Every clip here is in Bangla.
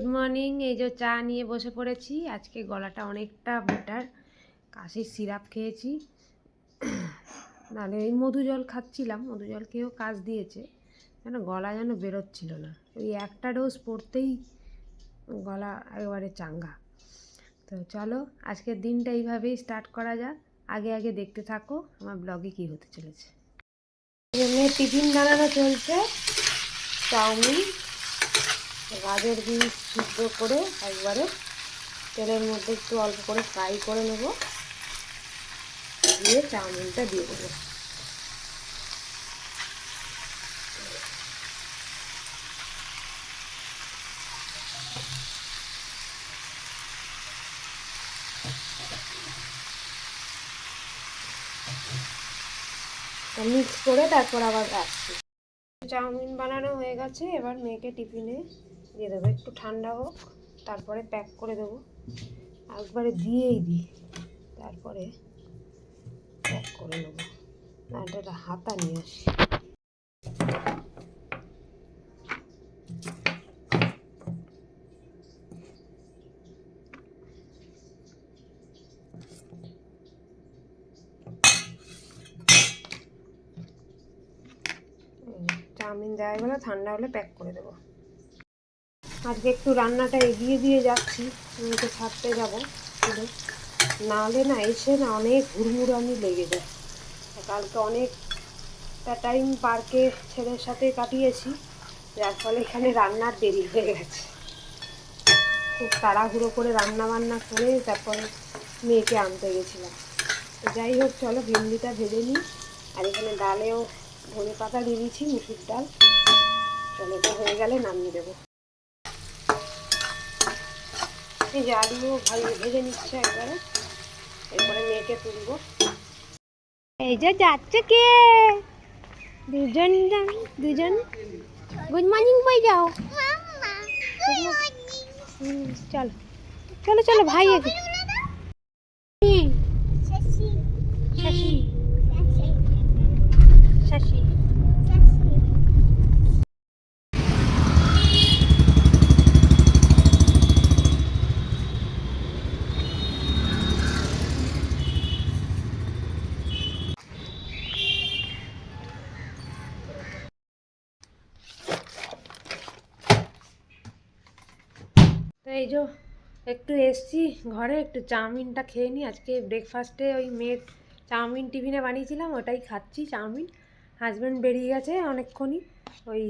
Good morning. এই যে চা নিয়ে বসে পড়েছি। আজকে গলাটা অনেকটা বেটার, কাশির সিরাপ খেয়েছি, নাহলে এই মধু জল খাচ্ছিলাম, মধু জল খেয়েও কাজ দিয়েছে, যেন গলা যেন বেরোচ্ছিল না। ওই একটা ডোজ পড়তেই গলা একেবারে চাঙ্গা। তো চলো আজকের দিনটা এইভাবেই স্টার্ট করা যাক। আগে আগে দেখতে থাকো আমার ব্লগে কী হতে চলেছে। মেয়ের টিফিন বানানো চলছে। চাউমিন, গাজর বিনস সিদ্ধ করে একবারে তেলের মধ্যে একটু অল্প করে ফ্রাই করে নেব, দিয়ে চাউমিনটা দিয়ে দেবো। মিক্স করে তারপর আবার আসছি। চাউমিন বানানো হয়ে গেছে, এবার মেয়েকে টিফিনে দিয়ে দেবো। একটু ঠান্ডা হোক, তারপরে প্যাক করে দেবো। একবারে দিয়েই দিই, তারপরে প্যাক করে নেবো। না, এটা হাতা নিয়ে আসি। চাউমিন দেওয়া গেলে ঠান্ডা হলে প্যাক করে দেবো। আজকে একটু রান্নাটা এগিয়ে দিয়ে যাচ্ছি, মেয়েকে ছাড়তে যাবো শুধু, নাহলে না এসে না অনেক হুড়মুড়ানি লেগে যায়। কালকে অনেকটা টাইম পার্কে ছেলের সাথে কাটিয়েছি, যার ফলে এখানে রান্নার দেরি হয়ে গেছে। খুব তাড়াহুড়ো করে রান্না বান্না করে তারপরে মেয়েকে আনতে গেছিলাম। তো যাই হোক, চলো ভেন্ডিটা ভেজে নিই। আর এখানে ডালেও ধনে পাতা দিয়ে দিয়েছি, মুসুর ডাল। চলো এটা হয়ে গেলে নামিয়ে দেবো। এই যে আলুও ভেজে নিচ্ছে একবারে, এরপরে মেয়েকে তুলবো। এই যে যাচ্ছে কে, দুজন গুড মর্নিং বই যাও। চলো চলো চলো ভাই, শশী শশী। তো এই যে একটু এসছি ঘরে, একটু চাউমিনটা খেয়ে নিই। আজকে ব্রেকফাস্টে ওই মেয়ের চাউমিন টিফিনে বানিয়েছিলাম, ওটাই খাচ্ছি চাউমিন। হাজব্যান্ড বেরিয়ে গেছে অনেকক্ষণই, ওই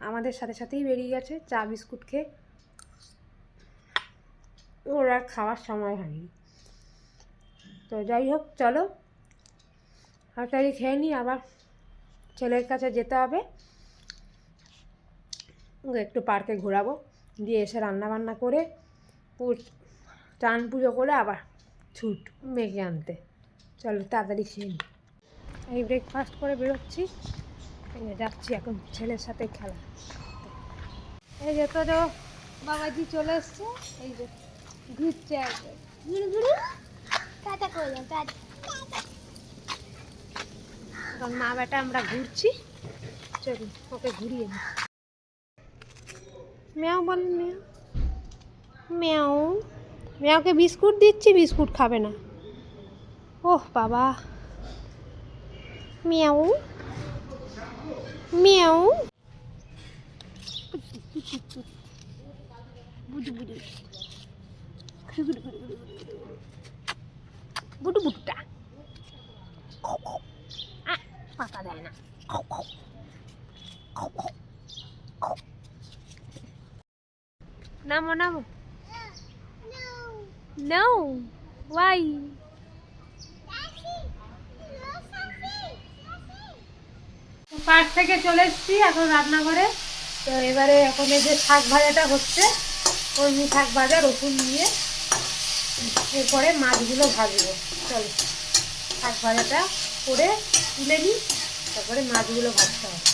আমাদের সাথে সাথেই বেরিয়ে গেছে চা বিস্কুট খেয়ে। ওর আর খাওয়ার সময় হয়নি। তো যাই হোক, চলো তাড়াতাড়ি খেয়ে নিই, আবার ছেলের কাছে যেতে হবে। ওকে একটু পার্কে ঘোরাবো, দিয়ে এসে রান্না বান্না করে চান পুজো করে আবার ছুট মেয়েকে আনতে। চলো তাড়াতাড়ি খেয়ে নিই। এই ব্রেকফাস্ট করে বেরোচ্ছি, যাচ্ছি এখন ছেলের সাথে খেলা। এই যে তো বাবাজি চলে এসছে, এই যে ঘুরছে একবার, ঘুরু ঘুরু টাটা করলাম, টাটা। এখন মা বেটা আমরা ঘুরছি, চলুন ওকে ঘুরিয়ে নিই। ম্যাও বলেন, ম্যাও ম্যাও। ম্যাওকে বিস্কুট দিচ্ছি, বিস্কুট খাবে না। ওহ বাবা, ম্যাও ম্যাও। বুটু বুটু বুটু বুটুটা পাতা দেয় না। নামো নামো। No. Why? পার্ক থেকে চলে এসেছি এখন রান্নাঘরে। তো এবারে এখন এই যে শাক ভাজাটা হচ্ছে, কলমি শাক ভাজা রসুন দিয়ে, এরপরে মাছগুলো ভাজবো। চলো শাক ভাজাটা করে তুলে নিই, তারপরে মাছগুলো ভাজতে হবে।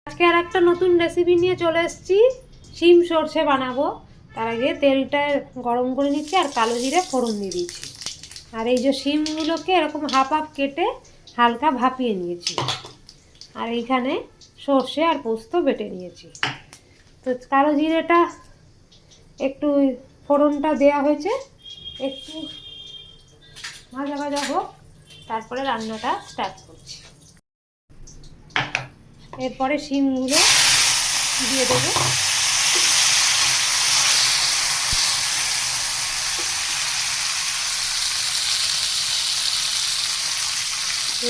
আজকে আর একটা নতুন রেসিপি নিয়ে চলে এসেছি, শিম সর্ষে বানাবো। তার আগে তেলটা গরম করে নিচ্ছি আর কালো জিরে ফোড়ন দিয়ে দিয়েছি। আর এই যে শিমগুলোকে এরকম হাফ হাফ কেটে হালকা ভাপিয়ে নিয়েছি। আর এইখানে সর্ষে আর পোস্ত বেটে নিয়েছি। তো কালো জিরেটা একটু ফোড়নটা দেয়া হয়েছে, একটু ভাজা ভাজা হোক, তারপরে রান্নাটা স্টার্ট করছি। এরপরে শিমগুলো দিয়ে দেবো।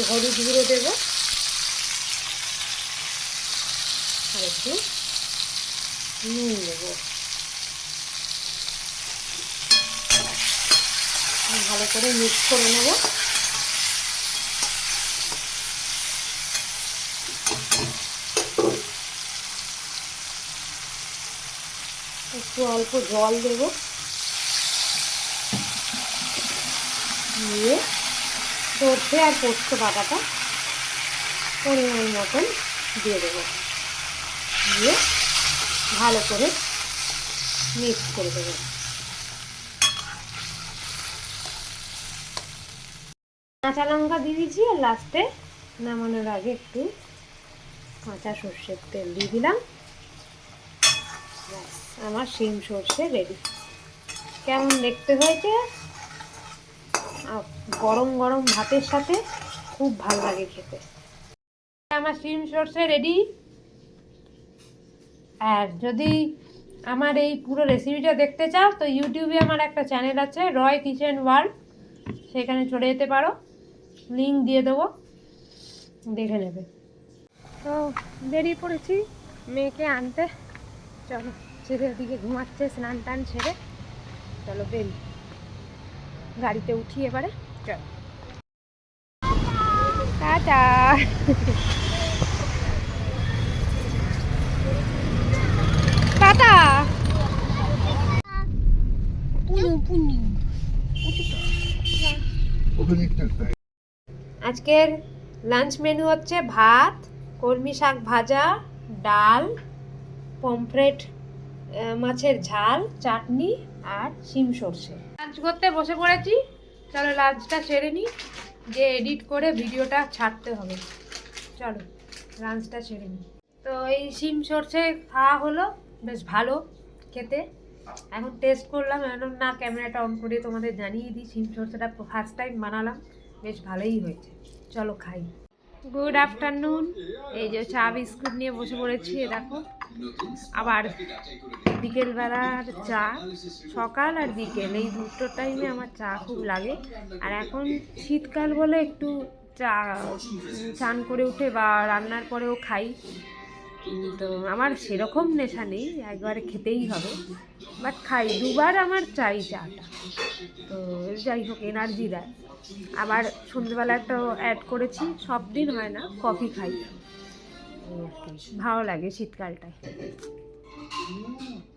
হলুদ গুঁড়ো দেবো আর একটু নুন দেবো। ভালো করে মিক্স করে নেব। একটু অল্প জল দেব, দিয়ে সর্ষে আর পোস্ত বাটাটা পরিমাণ মতন দিয়ে দেবো, দিয়ে ভালো করে মিক্স করে দেবো। কাঁচা লঙ্কা দিয়ে দিয়েছি, আর লাস্টে নামানোর আগে একটু কাঁচা সর্ষের তেল দিয়ে দিলাম। আমার শিম সর্ষে রেডি। কেমন দেখতে হয়েছে? গরম গরম ভাতের সাথে খুব ভালো লাগে খেতে। আমার শিম সর্ষে রেডি। আর যদি আমার এই পুরো রেসিপিটা দেখতে চাও তো ইউটিউবে আমার একটা চ্যানেল আছে, রয় কিচেন ওয়ার্ল্ড, সেখানে চলে যেতে পারো, লিঙ্ক দিয়ে দেবো, দেখে নেবে। তো বেরিয়ে পড়েছি মেয়েকে আনতে। চলো, ছেলে ওদিকে ঘুমাচ্ছে, স্নান টান ছেড়ে চলো বেরি, গাড়িতে উঠি এবারে। চলো টাটা। টাটা। আজকের লাঞ্চ মেনু হচ্ছে ভাত, কলমি শাক ভাজা, ডাল, পমফ্রেট মাছের ঝাল, চাটনি আর শিম সর্ষে। লাঞ্চ করতে বসে পড়েছি। চলো লাঞ্চটা সেরে নিই, যে এডিট করে ভিডিওটা ছাড়তে হবে। চলো লাঞ্চটা সেরে নিই। তো এই শিম সর্ষে খাওয়া হলো, বেশ ভালো খেতে। এখন টেস্ট করলাম, এখন না ক্যামেরাটা অন করে তোমাদের জানিয়ে দিই, শিম সর্ষেটা ফার্স্ট টাইম বানালাম, বেশ ভালোই হয়েছে। চলো খাই। Good afternoon. এই যে চা বিস্কুট নিয়ে বসে পড়েছি, দেখো। আবার বিকেলবেলার চা, সকাল আর বিকেল এই দুটো টাইমে আমার চা খুব লাগে। আর এখন শীতকাল বলে একটু চা চান করে উঠে বা রান্নার পরেও খাই। তো আমার সেরকম নেশা নেই, একবারে খেতেই হবে, বাট খাই, দুবার আমার চাই চাটা। তো যাই হোক, এনার্জি দেয়। আবার সন্ধ্যেবেলা একটা অ্যাড করেছি, সব দিন হয় না, কফি খাই, ভালো লাগে শীতকালটায়।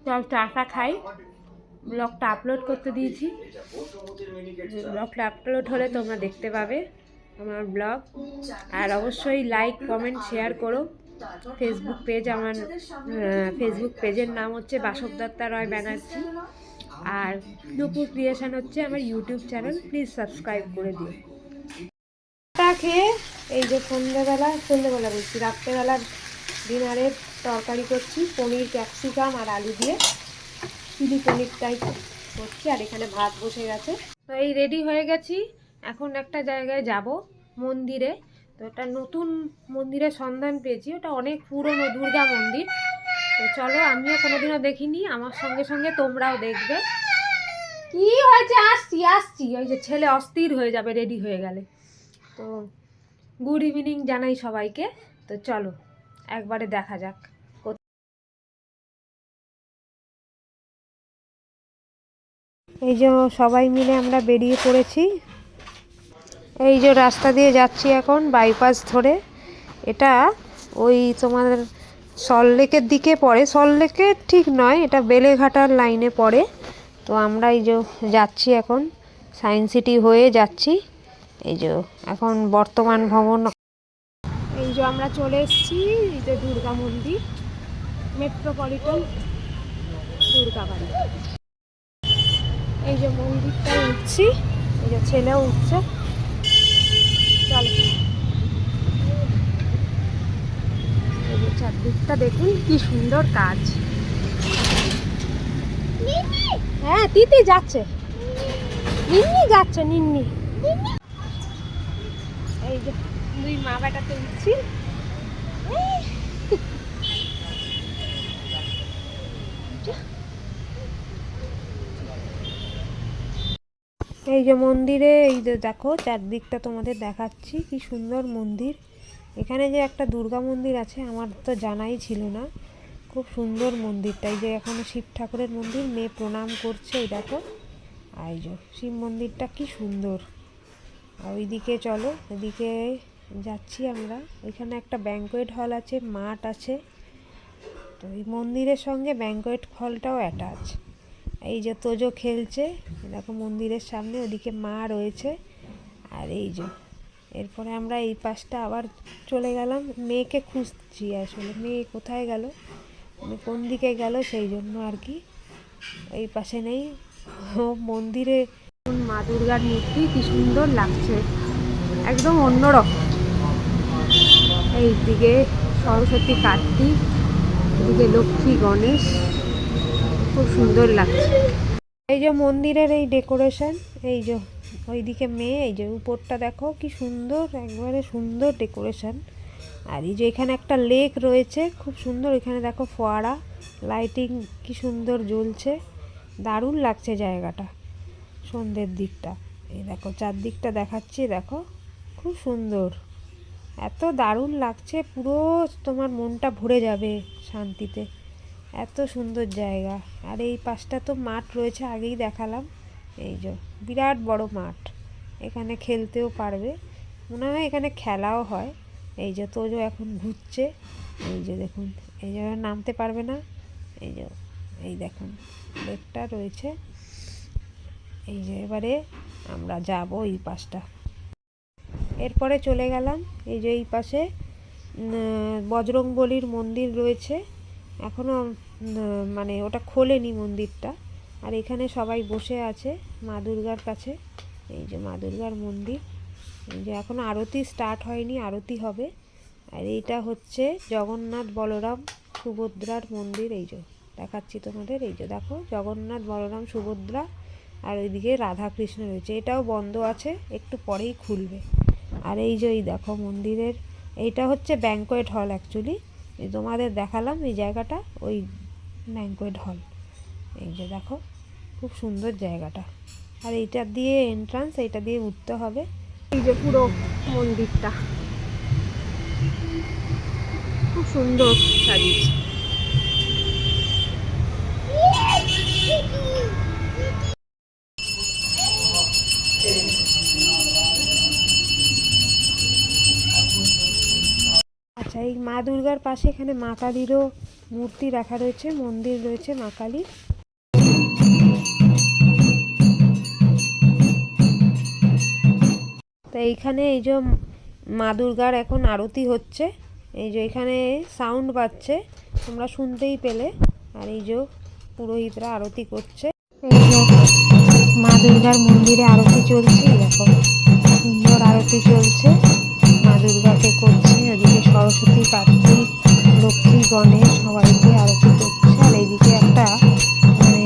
চল চাটা খাই। ব্লগটা আপলোড করতে দিয়েছি, ব্লগটা আপলোড হলে তোমরা দেখতে পাবে আমার ব্লগ। আর অবশ্যই লাইক কমেন্ট শেয়ার করো। ফেসবুক পেজ, আমার ফেসবুক পেজের নাম হচ্ছে বাসব দত্তা রয় ব্যানার্জি, আর দুপুর ক্রিয়েশন হচ্ছে আমার ইউটিউব চ্যানেল, প্লিজ সাবস্ক্রাইব করে দিও। চা খেয়ে এই যে সন্ধ্যেবেলা বলছি, রাত্রেবেলার ডিনারের তরকারি করছি, পনির, ক্যাপসিকাম আর আলু দিয়ে চিলি পনিরটাই করছি। আর এখানে ভাত বসে গেছে। তো এই রেডি হয়ে গেছি, এখন একটা জায়গায় যাব, মন্দিরে। তো একটা নতুন মন্দিরের সন্ধান পেয়েছি, ওটা অনেক পুরনো দুর্গা মন্দির। তো চলো, আমিও কোনোদিনও দেখিনি, আমার সঙ্গে সঙ্গে তোমরাও দেখবে। কি হয়েছে? আসছি। ওই যে ছেলে অস্থির হয়ে যাবে রেডি হয়ে গেলে। তো গুড ইভিনিং জানাই সবাইকে। তো চলো একবারে দেখা যাক। এই যে সবাই মিলে আমরা বেরিয়ে পড়েছি, এই যে রাস্তা দিয়ে যাচ্ছি এখন, বাইপাস ধরে। এটা ওই তোমার সল্টলেকের দিকে পড়ে, সল্টলেকের ঠিক নয়, এটা বেলেঘাটার লাইনে পড়ে। তো আমরা এই যে যাচ্ছি এখন, সায়েন্স সিটি হয়ে যাচ্ছি। এই যে এখন বর্তমান ভবন, এই যে আমরা চলে এসেছি, এই যে দুর্গা মন্দির, মেট্রোপলিটন দুর্গা বাড়ি। এই যে মন্দিরটায় উঠছি, এই যে ছেলেও উঠছে। চলো, এই যে চারদিকটা দেখুন কি সুন্দর কাজ। হ্যাঁ তিতি যাচ্ছে, নিন্নি যাচ্ছে, নিন্নি। এই যে দুই মা বেটাতে উঠছি। এই যে মন্দিরে, এই যে দেখো চারদিকটা তোমাদের দেখাচ্ছি, কি সুন্দর মন্দির। এখানে যে একটা দুর্গা মন্দির আছে আমার তো জানাই ছিল না, খুব সুন্দর মন্দিরটা। এই যে এখানে শিব ঠাকুরের মন্দির, মেয়ে প্রণাম করছে, এই দেখো। এই যে শিব মন্দিরটা কি সুন্দর। আর ওইদিকে চলো, ওইদিকে যাচ্ছি আমরা। ওইখানে একটা ব্যাঙ্কোয়েট হল আছে, মাঠ আছে, তো এই মন্দিরের সঙ্গে ব্যাঙ্কোয়েট হলটাও অ্যাটাচ। এই যে তোজো খেলছে দেখো মন্দিরের সামনে, ওদিকে মা রয়েছে। আর এই যে এরপরে আমরা এই পাশটা আবার চলে গেলাম, মেয়েকে খুঁজছি আসলে, মেয়ে কোথায় গেল, কোন দিকে গেল, সেই জন্য আর কি এই পাশে নেই। মন্দিরে মা দুর্গার মূর্তি কি সুন্দর লাগছে, একদম অন্যরকম। এইদিকে সরস্বতী, কার্তিক, এদিকে লক্ষ্মী, গণেশ, খুব সুন্দর লাগছে। এই যে মন্দিরের এই ডেকোরেশন, এই যে ওইদিকে মেয়ে, এই যে উপরটা দেখো কি সুন্দর, একবারে সুন্দর ডেকোরেশন। আর এই যে এখানে একটা লেক রয়েছে, খুব সুন্দর। এখানে দেখো ফোয়ারা, লাইটিং কি সুন্দর জ্বলছে, দারুণ লাগছে জায়গাটা সন্ধ্যের দিকটা। এই দেখো চারদিকটা দেখাচ্ছি, দেখো খুব সুন্দর, এত দারুণ লাগছে, পুরো তোমার মনটা ভরে যাবে শান্তিতে, এত সুন্দর জায়গা। আর এই পাশটা তো মাঠ রয়েছে, আগেই দেখালাম। এই যে বিরাট বড় মাঠ, এখানে খেলতেও পারবে, মনে হয় এখানে খেলাও হয়। এই যে তোজো এখন ঘুরছে, এই যে দেখুন, এই যে নামতে পারবে না, এই যে এই দেখুন লেকটা রয়েছে। এই যে এবারে আমরা যাব এই পাশটা, এরপরে চলে গেলাম। এই যে এই পাশে বজরংবলীর মন্দির রয়েছে, এখনও মানে ওটা খোলেনি মন্দিরটা। আর এখানে সবাই বসে আছে মা দুর্গার কাছে। এই যে মা দুর্গার মন্দির, এই যে এখনও আরতি স্টার্ট হয়নি, আরতি হবে। আর এইটা হচ্ছে জগন্নাথ বলরাম সুভদ্রার মন্দির, এই যে দেখাচ্ছি তোমাদের। এই যে দেখো জগন্নাথ বলরাম সুভদ্রা, আর ওইদিকে রাধাকৃষ্ণ রয়েছে, এটাও বন্ধ আছে, একটু পরেই খুলবে। আর এই যে এই দেখো মন্দিরের, এইটা হচ্ছে ব্যাঙ্কোয়েট হল অ্যাকচুয়ালি, এই তোমাদের দেখালাম এই জায়গাটা, ওই ব্যাঙ্কোয়েট হল। এই যে দেখো খুব সুন্দর জায়গাটা। আর এইটা দিয়ে এন্ট্রান্স, এইটা দিয়ে উঠতে হবে। এই যে পুরো মন্দিরটা খুব সুন্দর সাজিয়েছে। আচ্ছা, এই মা দুর্গার পাশে এখানে মা কালীরও মূর্তি রাখা রয়েছে, মন্দির রয়েছে মা কালীর। তো এইখানে এই যে মা দুর্গার এখন আরতি হচ্ছে, এই যে এখানে সাউন্ড বাজছে, তোমরা শুনতেই পেলে। আর এই যে পুরোহিতরা আরতি করছে, এই যে মা দুর্গার মন্দিরে আরতি চলছে, দেখো সুন্দর আরতি চলছে, মা দুর্গাকে করছে, ওদিকে সরস্বতী, কার্তিক, লক্ষ্মী, গণেশ সবাইকে আরতি করছে। আর এইদিকে একটা মানে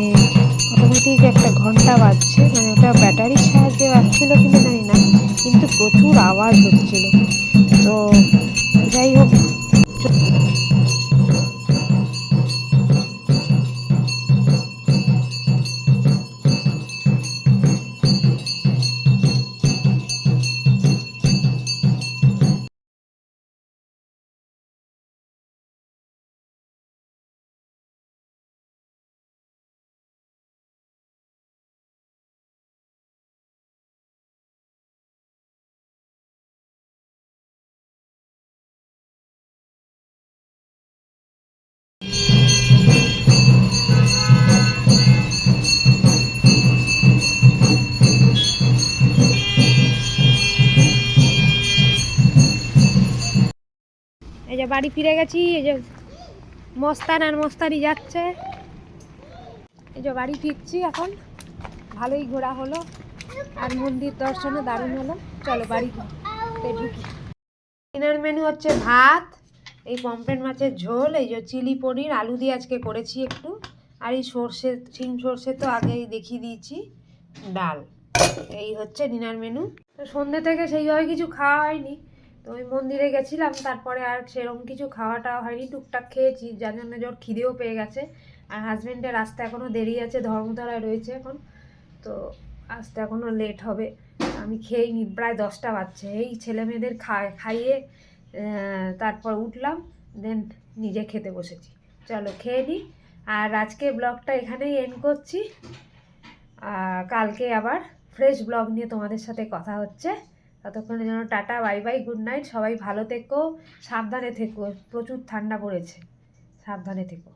অটোমেটিক একটা ঘন্টা বাজছে, মানে ওটা ব্যাটারির সাহায্যে বাজছিল কিনা জানি না, কিন্তু প্রচুর আওয়াজ হচ্ছিল। তো যাই হোক, এই যে বাড়ি ফিরে গেছি। এই যে মস্তান আর মস্তানি যাচ্ছে, এই যে বাড়ি ফিরছি এখন। ভালোই ঘোরা হলো, আর মন্দির দর্শনও দারুণ হলো। চলো বাড়িতে ঢুকি। ডিনার মেনু হচ্ছে ভাত, এই পমফ্রেট মাছের ঝোল, এই যে চিলি পনির আলু দিয়ে আজকে করেছি একটু, আর এই সর্ষে শিম সর্ষে তো আগেই দেখিয়ে দিয়েছি, ডাল। এই হচ্ছে ডিনার মেনু। তো সন্ধ্যে থেকে সেইভাবে কিছু খাওয়া হয়নি, তো ওই মন্দিরে গেছিলাম, তারপরে আর সেরকম কিছু খাওয়াটা হয়নি, টুকটাক খেয়েছি, যার জন্য জোর খিদেও পেয়ে গেছে। আর হাজব্যান্ডের আসতে এখনও দেরি আছে, ধর্মতলায় রয়েছে এখন, তো আসতে এখনও লেট হবে। আমি খেয়েই নি, প্রায় 10টা বাজছে। এই ছেলে মেয়েদের খাইয়ে তারপর উঠলাম, দেন নিজে খেতে বসেছি। চলো খেয়ে নিই। আর আজকে ব্লগটা এখানেই এন্ড করছি। কালকে আবার ফ্রেশ ব্লগ নিয়ে তোমাদের সাথে কথা হচ্ছে। ততক্ষণের জন্য tata, bye bye, good night. সবাই ভালো থেকো, সাবধানে থেকো, প্রচুর ঠান্ডা পড়েছে, সাবধানে থেকো।